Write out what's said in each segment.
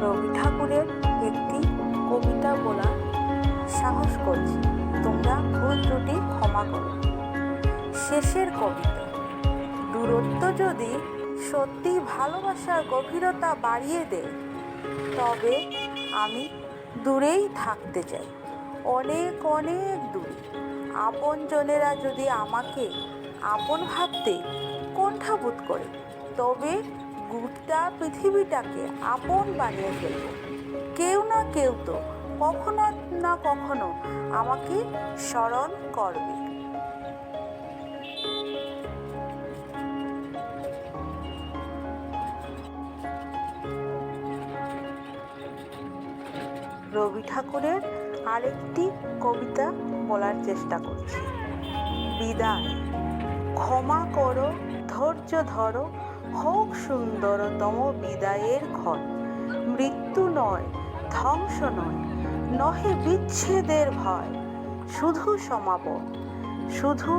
রবি ঠাকুরের একটি কবিতা বলার সাহস করছি, তোমরা ভুল ত্রুটি ক্ষমা করো। শেষের কবিতা। দূরত্ব যদি সত্যি ভালোবাসার গভীরতা বাড়িয়ে দেয়, তবে আমি দূরেই থাকতে চাই, অনেক অনেক দূরে। আপনজনেরা যদি আমাকে আপন ভাবতে কুণ্ঠাবোধ করে, তবে গোটা পৃথিবীটাকে আপন বানিয়ে ফেলব। কেউ না কেউ তো কখনো না কখনো আমাকে স্মরণ করবে। রবি ঠাকুরের আরেকটি কবিতা বলার চেষ্টা করছি। বিদায়। ক্ষমা করো, ধৈর্য ধরো, হোক সুন্দরতম বিদায়ের ক্ষণ। মৃত্যু নয়, ধ্বংস নয়, নহে বিচ্ছেদের ভয়, শুধু সমাপন। শুধু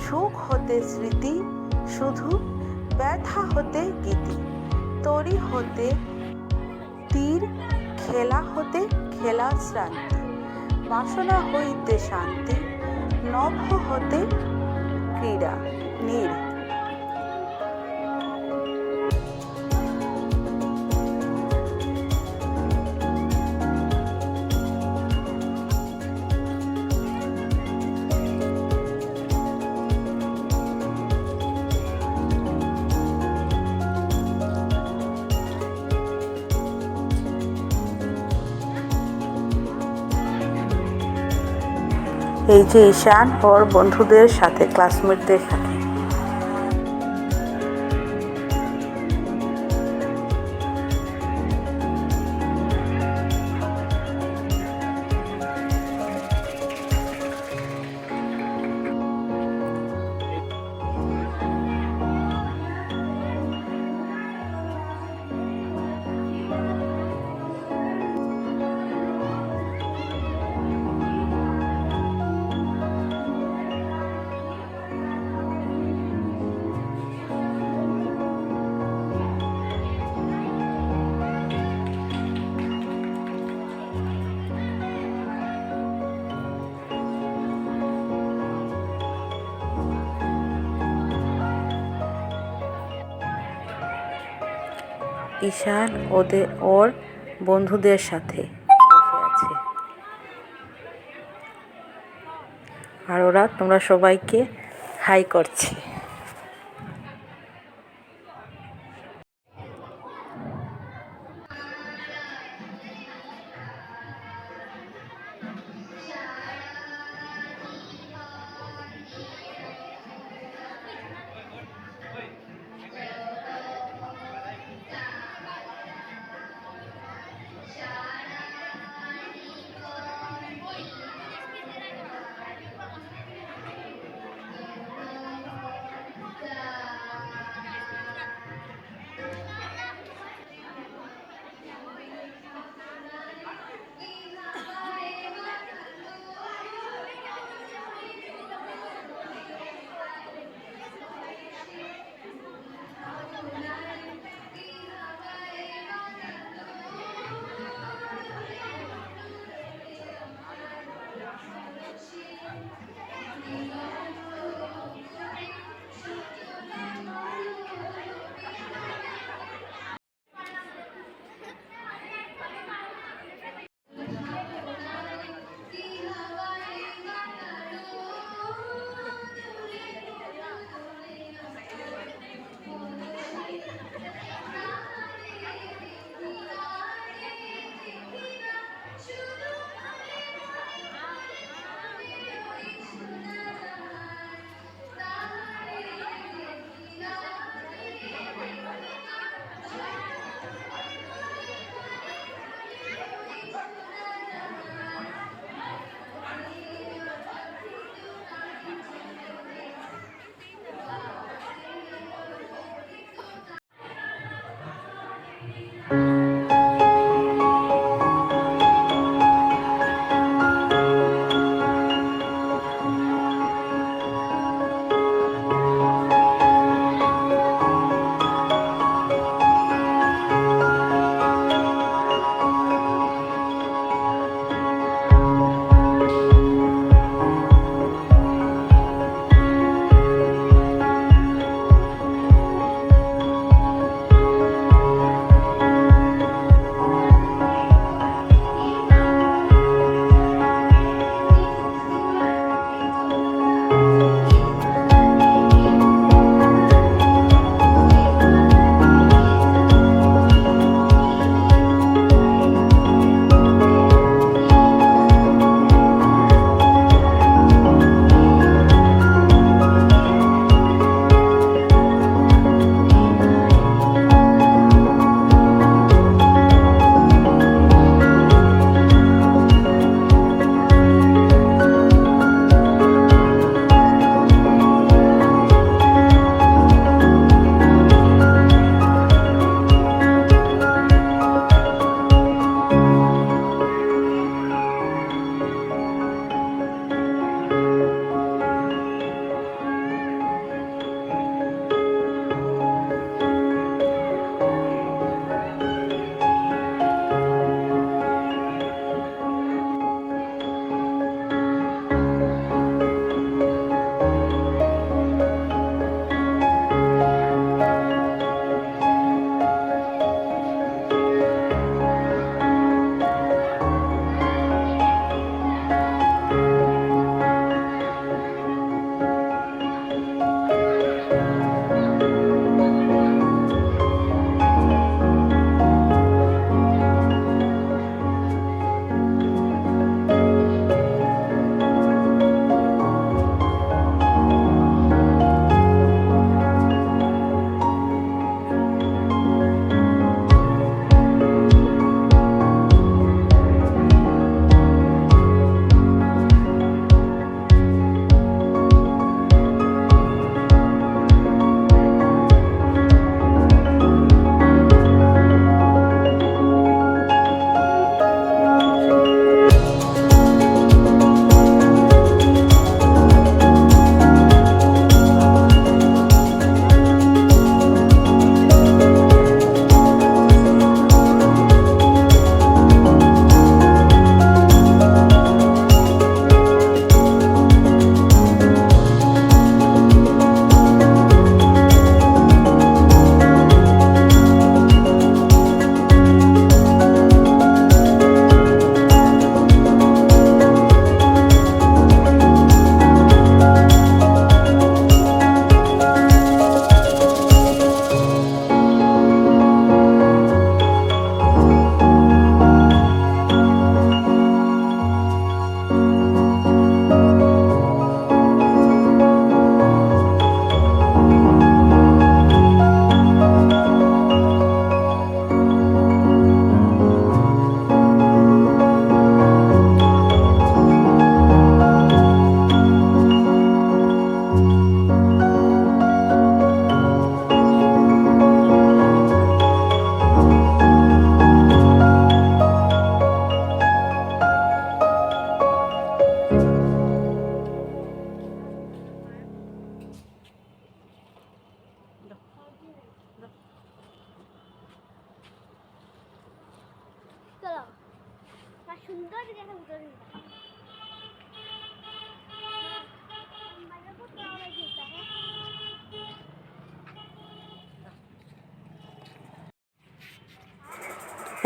সুখ হতে স্মৃতি, শুধু ব্যথা হতে গীতি। তরি হতে তীর, খেলা হতে খেলা শ্রান্তি। বাসনা হইতে শান্তি, নভ হতে ক্রীড়া নীড়। এই যে ঈশান ওর বন্ধুদের সাথে, ক্লাসমেটদের সাথে। ঈশান ওর বন্ধুদের সাথে বসে আছে, আর ওরা তোমরা সবাইকে হাই করছে।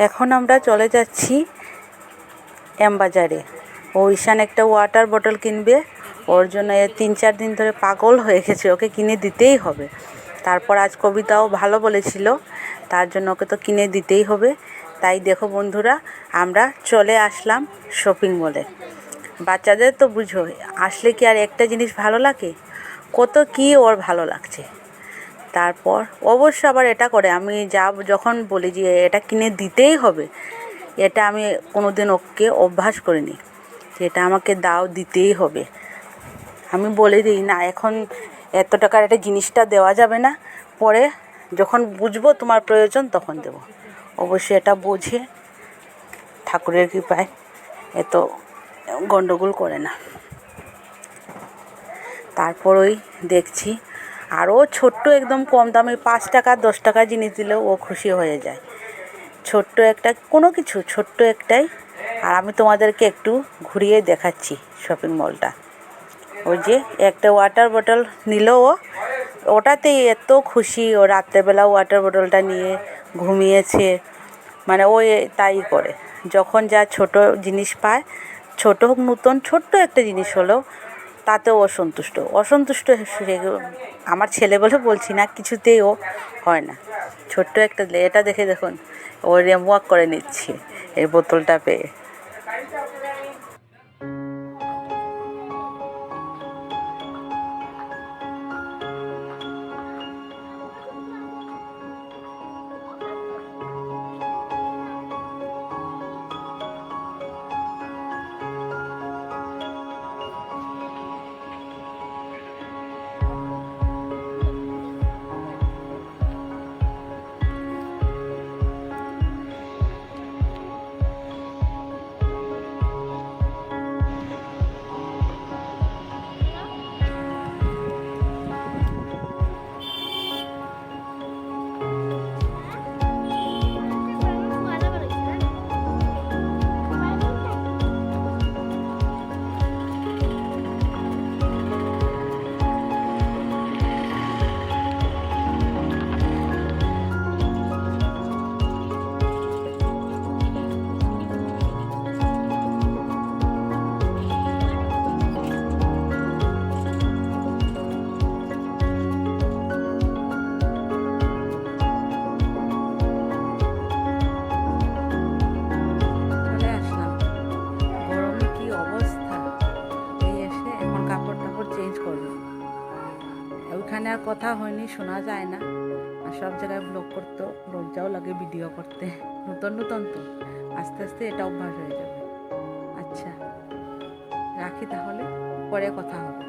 এখন আমরা চলে যাচ্ছি এমবাজারে। ও ঈশান একটা ওয়াটার বটল কিনবে, ওর জন্য 3-4 দিন ধরে পাগল হয়ে গেছে, ওকে কিনে দিতেই হবে। তারপর আজ কবিতাও ভালো বলেছিল, তার জন্য ওকে তো কিনে দিতেই হবে। তাই দেখো বন্ধুরা, আমরা চলে আসলাম শপিং মলে। বাচ্চাদের তো বুঝো, আসলে কি আর একটা জিনিস ভালো লাগে, কত কি ওর ভালো লাগছে। তারপর অবশ্য আবার এটা করে, আমি যখন বলি যে এটা কিনে দিতেই হবে, এটা আমি কোনো দিন ওকে অভ্যাস করিনি যে এটা আমাকে দাও, দিতেই হবে। আমি বলে দিই না, এখন এত টাকার একটা জিনিসটা দেওয়া যাবে না, পরে যখন বুঝবো তোমার প্রয়োজন তখন দেবো। অবশ্যই এটা বোঝে, ঠাকুরের কৃপায় এত গণ্ডগোল করে না। তারপর ওই দেখছি আরও ছোট্ট একদম কম দামে 5 টাকা 10 টাকা জিনিস দিলেও ও খুশি হয়ে যায়। ছোট্ট একটা কোনো কিছু, ছোট্ট একটাই। আর আমি তোমাদেরকে একটু ঘুরিয়ে দেখাচ্ছি শপিং মলটা। ওই যে একটা ওয়াটার বটল নিল ও, ওটাতেই এত খুশি। ও রাত্রেবেলা ওয়াটার বটলটা নিয়ে ঘুমিয়েছে, মানে ও তাই করে। যখন যা ছোট জিনিস পায়, ছোট হোক নতুন, ছোট্ট একটা জিনিস হলেও তাতেও অসন্তুষ্ট আমার ছেলে বলে বলছি না, কিছুতেই ও হয় না। ছোট্ট একটা এটা দেখে দেখুন ও রেমওয়াক করে নিচ্ছে এই বোতলটা পেয়ে। ওইখানে আর কথা হয়নি, শোনা যায় না, আর সব জায়গায় ব্লগ করতে লজ্জাও লাগে, ভিডিও করতে। নতুন তো আস্তে আস্তে এটা অভ্যাস হয়ে যাবে। আচ্ছা রাখি তাহলে, পরে কথা হবে।